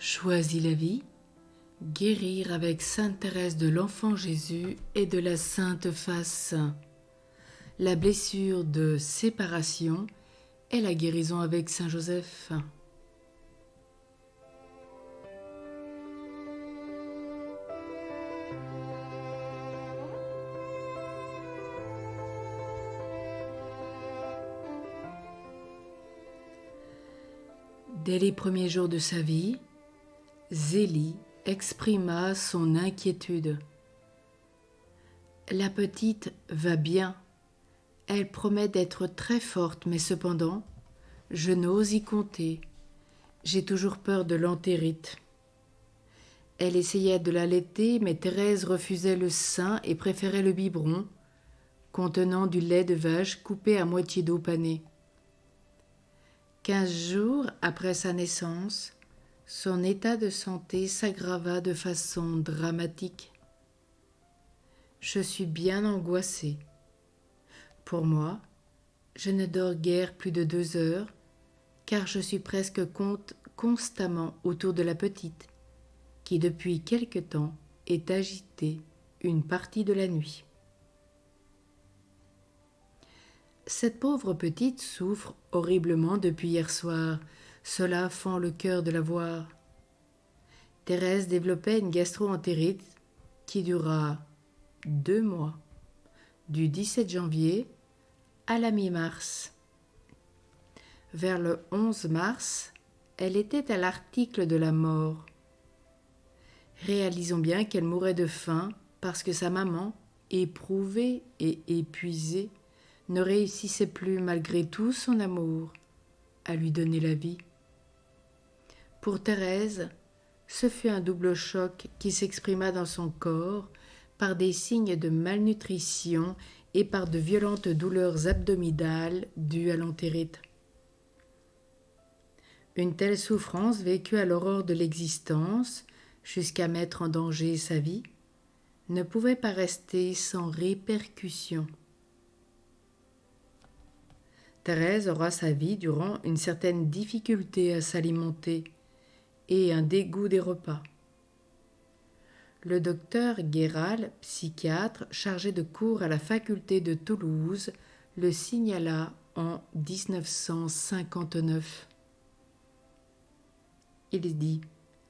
Choisis la vie, guérir avec Sainte Thérèse de l'Enfant Jésus et de la Sainte Face. La blessure de séparation et la guérison avec Saint Joseph. Dès les premiers jours de sa vie, Zélie exprima son inquiétude. La petite va bien. Elle promet d'être très forte, mais cependant, je n'ose y compter. J'ai toujours peur de l'entérite. Elle essayait de l'allaiter, mais Thérèse refusait le sein et préférait le biberon, contenant du lait de vache coupé à moitié d'eau panée. 15 jours après sa naissance, son état de santé s'aggrava de façon dramatique. Je suis bien angoissée. Pour moi, je ne dors guère plus de 2 heures, car je suis presque constamment autour de la petite, qui depuis quelque temps est agitée une partie de la nuit. Cette pauvre petite souffre horriblement depuis hier soir. Cela fend le cœur de la voir. Thérèse développait une gastro-entérite qui dura 2 mois, du 17 janvier à la mi-mars. Vers le 11 mars, elle était à l'article de la mort. Réalisons bien qu'elle mourait de faim parce que sa maman, éprouvée et épuisée, ne réussissait plus malgré tout son amour à lui donner la vie. Pour Thérèse, ce fut un double choc qui s'exprima dans son corps par des signes de malnutrition et par de violentes douleurs abdominales dues à l'entérite. Une telle souffrance vécue à l'aurore de l'existence, jusqu'à mettre en danger sa vie, ne pouvait pas rester sans répercussion. Thérèse aura sa vie durant une certaine difficulté à s'alimenter et un dégoût des repas. Le docteur Guéral, psychiatre chargé de cours à la faculté de Toulouse, le signala en 1959. Il dit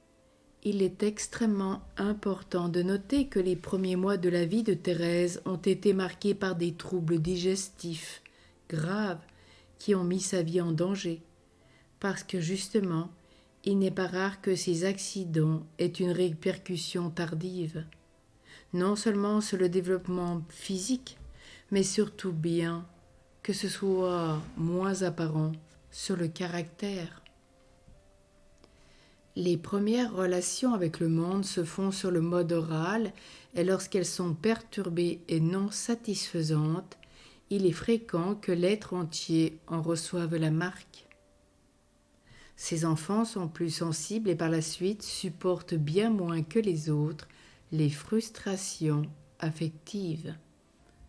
« Il est extrêmement important de noter que les premiers mois de la vie de Thérèse ont été marqués par des troubles digestifs graves qui ont mis sa vie en danger, parce que justement, il n'est pas rare que ces accidents aient une répercussion tardive, non seulement sur le développement physique, mais surtout bien que ce soit moins apparent sur le caractère. Les premières relations avec le monde se font sur le mode oral et lorsqu'elles sont perturbées et non satisfaisantes, il est fréquent que l'être entier en reçoive la marque. Ces enfants sont plus sensibles et par la suite supportent bien moins que les autres les frustrations affectives.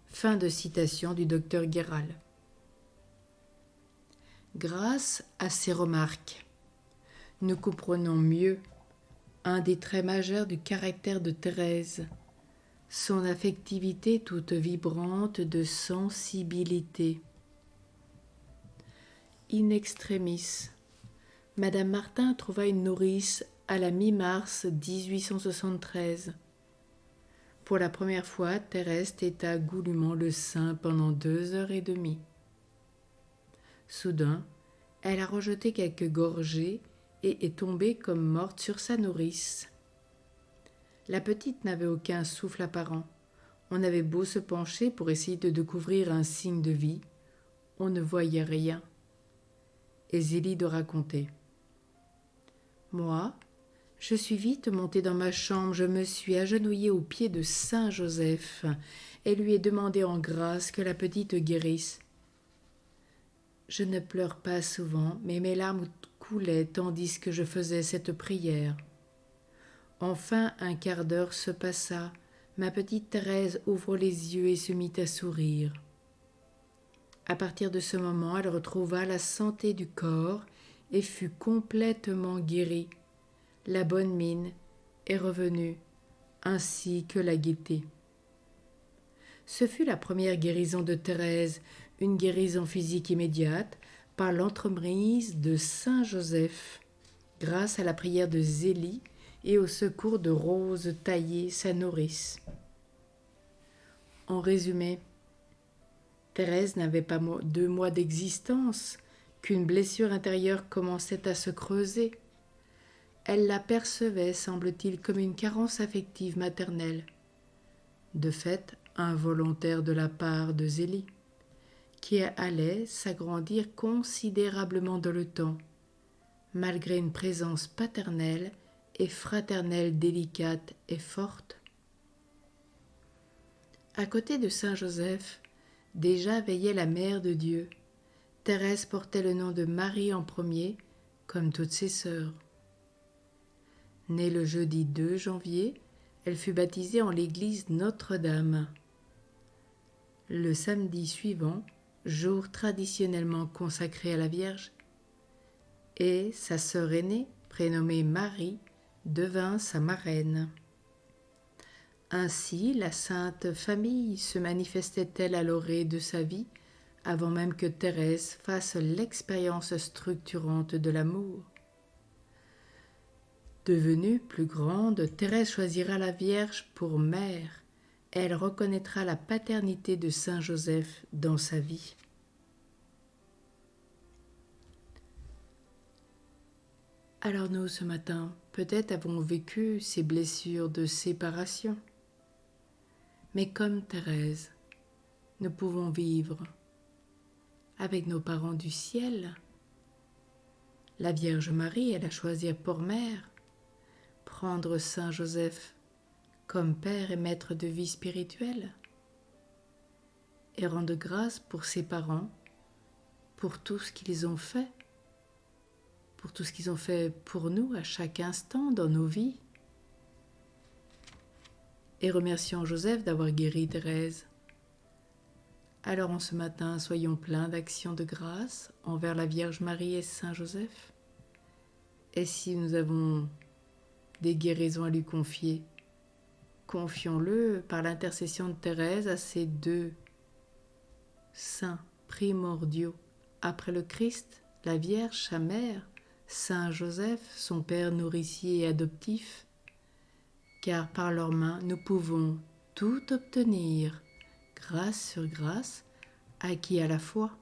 Fin de citation du docteur Guéral. Grâce à ces remarques, nous comprenons mieux un des traits majeurs du caractère de Thérèse, son affectivité toute vibrante de sensibilité. In extremis, Madame Martin trouva une nourrice à la mi-mars 1873. Pour la première fois, Thérèse téta goulûment le sein pendant 2 heures et demie. Soudain, elle a rejeté quelques gorgées et est tombée comme morte sur sa nourrice. La petite n'avait aucun souffle apparent. On avait beau se pencher pour essayer de découvrir un signe de vie, on ne voyait rien. Et Zélie de raconter. Moi, je suis vite montée dans ma chambre, je me suis agenouillée aux pieds de Saint Joseph et lui ai demandé en grâce que la petite guérisse. Je ne pleure pas souvent, mais mes larmes coulaient tandis que je faisais cette prière. Enfin, un quart d'heure se passa. Ma petite Thérèse ouvre les yeux et se mit à sourire. À partir de ce moment, elle retrouva la santé du corps et fut complètement guérie. La bonne mine est revenue, ainsi que la gaieté. Ce fut la première guérison de Thérèse, une guérison physique immédiate, par l'entremise de saint Joseph, grâce à la prière de Zélie et au secours de Rose Taillée, sa nourrice. En résumé, Thérèse n'avait pas 2 mois d'existence qu'une blessure intérieure commençait à se creuser. Elle l'apercevait, semble-t-il, comme une carence affective maternelle, de fait involontaire de la part de Zélie, qui allait s'agrandir considérablement dans le temps, malgré une présence paternelle et fraternelle délicate et forte. À côté de saint Joseph, déjà veillait la Mère de Dieu. Thérèse portait le nom de Marie en premier, comme toutes ses sœurs. Née le jeudi 2 janvier, elle fut baptisée en l'église Notre-Dame. Le samedi suivant, jour traditionnellement consacré à la Vierge, et sa sœur aînée, prénommée Marie, devint sa marraine. Ainsi, la Sainte Famille se manifestait-elle à l'orée de sa vie, avant même que Thérèse fasse l'expérience structurante de l'amour. Devenue plus grande, Thérèse choisira la Vierge pour mère. Elle reconnaîtra la paternité de saint Joseph dans sa vie. Alors nous, ce matin, peut-être avons vécu ces blessures de séparation. Mais comme Thérèse, nous pouvons vivre avec nos parents du ciel. La Vierge Marie, elle a choisi pour mère, prendre saint Joseph comme père et maître de vie spirituelle, et rendre grâce pour ses parents, pour tout ce qu'ils ont fait, pour tout ce qu'ils ont fait pour nous à chaque instant dans nos vies. Et remercions Joseph d'avoir guéri Thérèse. Alors en ce matin, soyons pleins d'actions de grâce envers la Vierge Marie et saint Joseph. Et si nous avons des guérisons à lui confier, confions-le par l'intercession de Thérèse à ces 2 saints primordiaux. Après le Christ, la Vierge, sa mère, saint Joseph, son père nourricier et adoptif, car par leurs mains nous pouvons tout obtenir, grâce sur grâce, acquis à la foi.